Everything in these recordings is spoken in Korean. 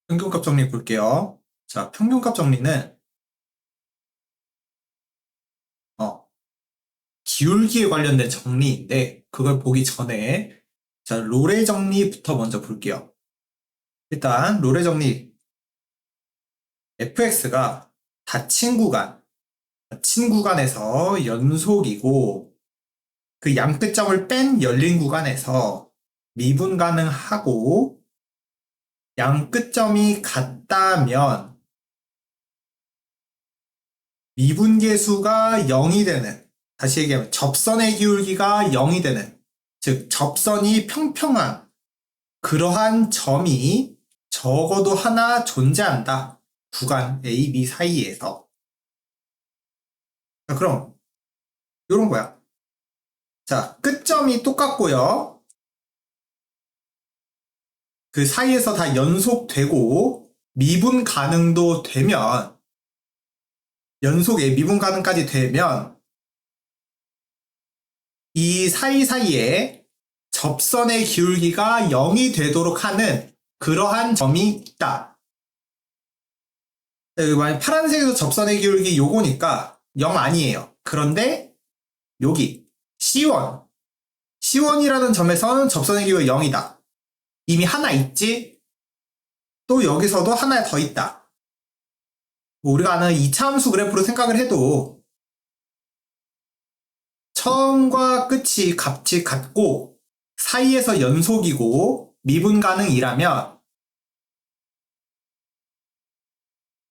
평균값 정리 볼게요. 자, 평균값 정리는 기울기에 관련된 정리인데 그걸 보기 전에 자, 롤의 정리부터 먼저 볼게요. 일단 롤의 정리 fx가 닫힌 구간에서 연속이고 그 양끝점을 뺀 열린 구간에서 미분 가능하고 양끝점이 같다면 미분계수가 0이 되는, 다시 얘기하면 접선의 기울기가 0이 되는, 즉 접선이 평평한 그러한 점이 적어도 하나 존재한다. 구간 A, B 사이에서. 자, 그럼 이런 거야. 자, 끝점이 똑같고요. 그 사이에서 다 연속되고 미분 가능도 되면, 연속에 미분 가능까지 되면 이 사이사이에 접선의 기울기가 0이 되도록 하는 그러한 점이 있다. 만약 파란색에서 접선의 기울기 요거니까 0 아니에요. 그런데 여기 C1이라는 점에서는 접선의 기울기가 0이다. 이미 하나 있지? 또 여기서도 하나 더 있다. 우리가 아는 2차 함수 그래프로 생각을 해도 처음과 끝이 값이 같고 사이에서 연속이고 미분 가능이라면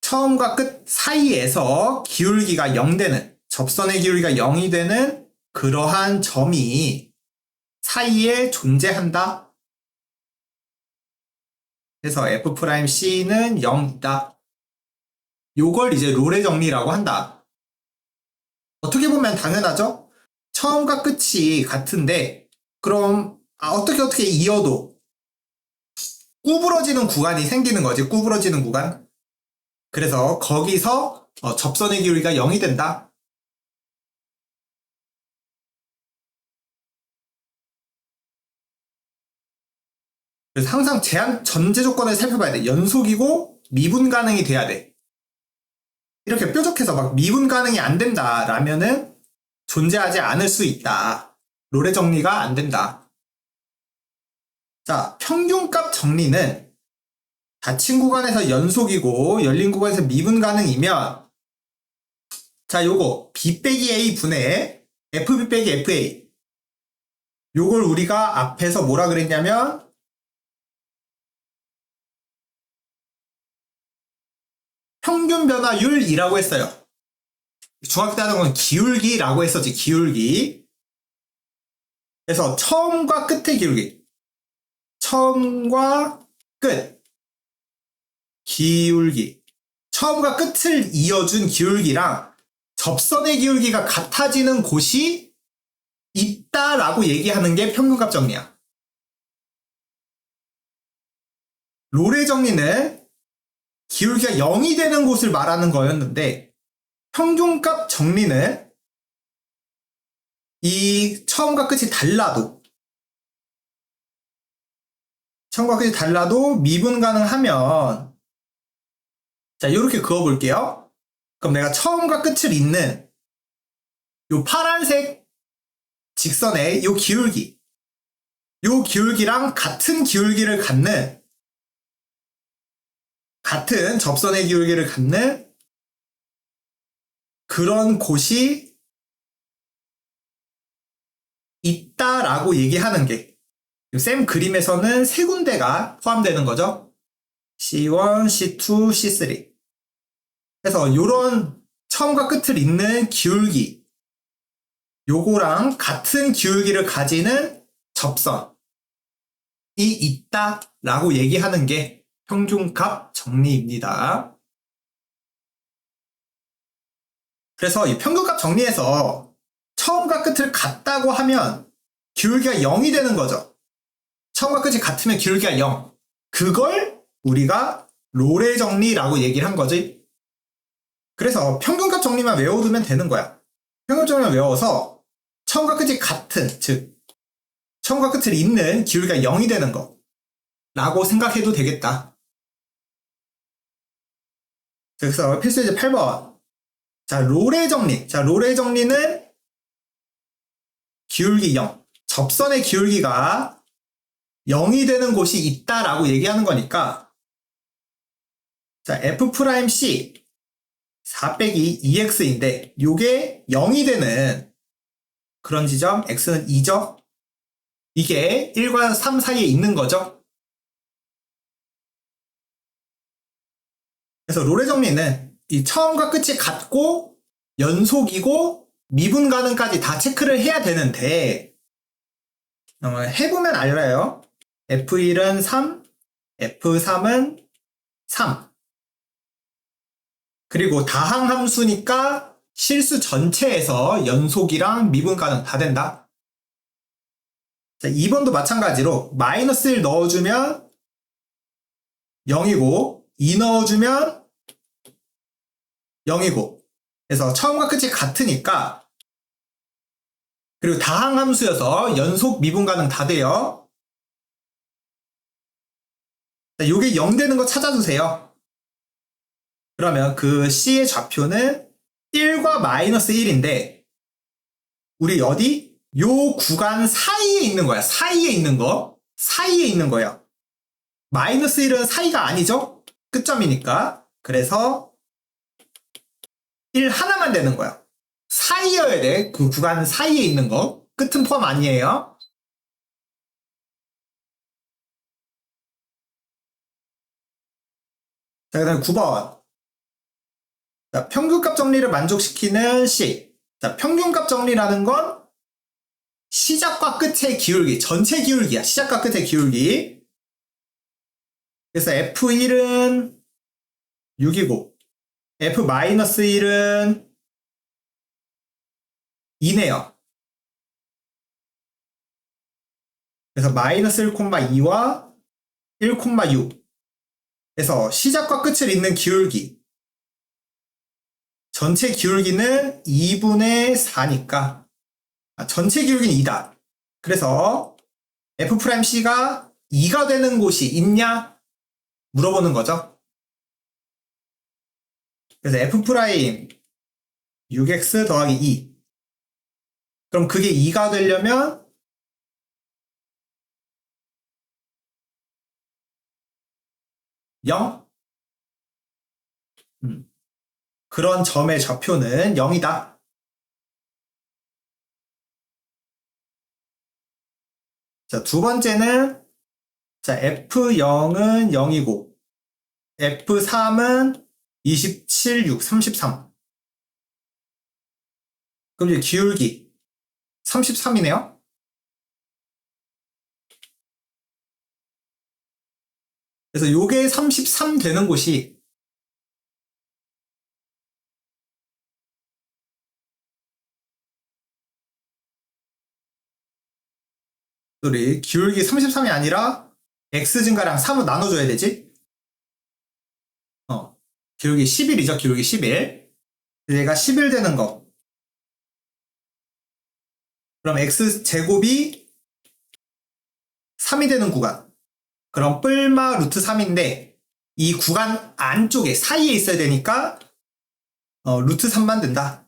처음과 끝 사이에서 기울기가 0 되는, 접선의 기울기가 0이 되는 그러한 점이 사이에 존재한다. 그래서 F'C는 0이다. 요걸 이제 롤의 정리라고 한다. 어떻게 보면 당연하죠? 처음과 끝이 같은데 그럼 어떻게 이어도 구부러지는 구간이 생기는 거지. 구부러지는 구간. 그래서 거기서 접선의 기울기가 0이 된다. 그래서 항상 제한 전제 조건을 살펴봐야 돼. 연속이고 미분 가능이 돼야 돼. 이렇게 뾰족해서 막 미분 가능이 안 된다라면은 존재하지 않을 수 있다. 롤의 정리가 안 된다. 자, 평균값 정리는 닫힌 구간에서 연속이고 열린 구간에서 미분 가능이면, 자, 요거 B 빼기 A 분의 FB 빼기 FA, 요걸 우리가 앞에서 뭐라 그랬냐면 평균 변화율이라고 했어요. 중학교 때 하던 건 기울기라고 했었지. 기울기. 그래서 처음과 끝의 기울기, 처음과 끝 기울기, 처음과 끝을 이어준 기울기랑 접선의 기울기가 같아지는 곳이 있다라고 얘기하는 게 평균값 정리야. 롤의 정리는 기울기가 0이 되는 곳을 말하는 거였는데, 평균값 정리는 이 처음과 끝이 달라도 미분 가능하면, 자, 이렇게 그어볼게요. 그럼 내가 처음과 끝을 잇는 요 파란색 직선의 요 기울기랑 같은 기울기를 갖는, 같은 접선의 기울기를 갖는 그런 곳이 있다라고 얘기하는 게, 쌤 그림에서는 세 군데가 포함되는 거죠. C1, C2, C3. 그래서 요런 처음과 끝을 잇는 기울기, 요거랑 같은 기울기를 가지는 접선이 있다라고 얘기하는 게 평균값 정리입니다. 그래서 이 평균값 정리에서 처음과 끝을 같다고 하면 기울기가 0이 되는 거죠. 처음과 끝이 같으면 기울기가 0. 그걸 우리가 롤의 정리라고 얘기를 한 거지. 그래서 평균값 정리만 외워두면 되는 거야. 평균값 정리만 외워서 처음과 끝이 같은, 즉 처음과 끝을 잇는 기울기가 0이 되는 거 라고 생각해도 되겠다. 그래서 필수예제 8번. 자, 롤의 정리. 자, 롤의 정리는 기울기 0. 접선의 기울기가 0이 되는 곳이 있다라고 얘기하는 거니까, 자, F'C 4 빼기 2x인데 요게 0이 되는 그런 지점 x는 2죠. 이게 1과 3 사이에 있는 거죠. 그래서 롤의 정리는 이 처음과 끝이 같고 연속이고 미분 가능까지 다 체크를 해야 되는데, 해보면 알아요. F1은 3, F3은 3. 그리고 다항 함수니까 실수 전체에서 연속이랑 미분 가능 다 된다. 자, 2번도 마찬가지로 마이너스 1 넣어주면 0이고 2 넣어주면 0이고, 그래서 처음과 끝이 같으니까, 그리고 다항 함수여서 연속 미분 가능 다 돼요. 자, 요게 0 되는 거 찾아주세요. 그러면 그 C의 좌표는 1과 마이너스 1인데 우리 어디? 요 구간 사이에 있는 거야. 사이에 있는 거. 사이에 있는 거야. 마이너스 1은 사이가 아니죠? 끝점이니까. 그래서 1 하나만 되는 거야. 사이여야 돼. 그 구간 사이에 있는 거. 끝은 포함 아니에요. 자, 그 다음에 9번. 자, 평균값 정리를 만족시키는 C. 자, 평균값 정리라는 건 시작과 끝의 기울기, 전체 기울기야. 시작과 끝의 기울기. 그래서 F1은 6이고 F-1은 2네요. 그래서 마이너스 1,2와 1,6. 그래서 시작과 끝을 잇는 기울기. 전체 기울기는 2분의 4니까 전체 기울기는 2다. 그래서 F'C가 2가 되는 곳이 있냐? 물어보는 거죠. 그래서 F' 6x 더하기 2. 그럼 그게 2가 되려면 (0) 그런 점의 좌표는 0이다. 자, 두 번째는, 자, F0은 0이고 F3은 27, 6, 33. 그럼 이제 기울기 33이네요. 그래서 요게 33 되는 곳이 우리 기울기 33이 아니라 x 증가량 3을 나눠줘야 되지? 기울기 11이죠. 기울기 11. 얘가 11 되는 거. 그럼 x 제곱이 3이 되는 구간. 그럼 뿔마 루트 3인데 이 구간 안쪽에 사이에 있어야 되니까 루트 3만 된다.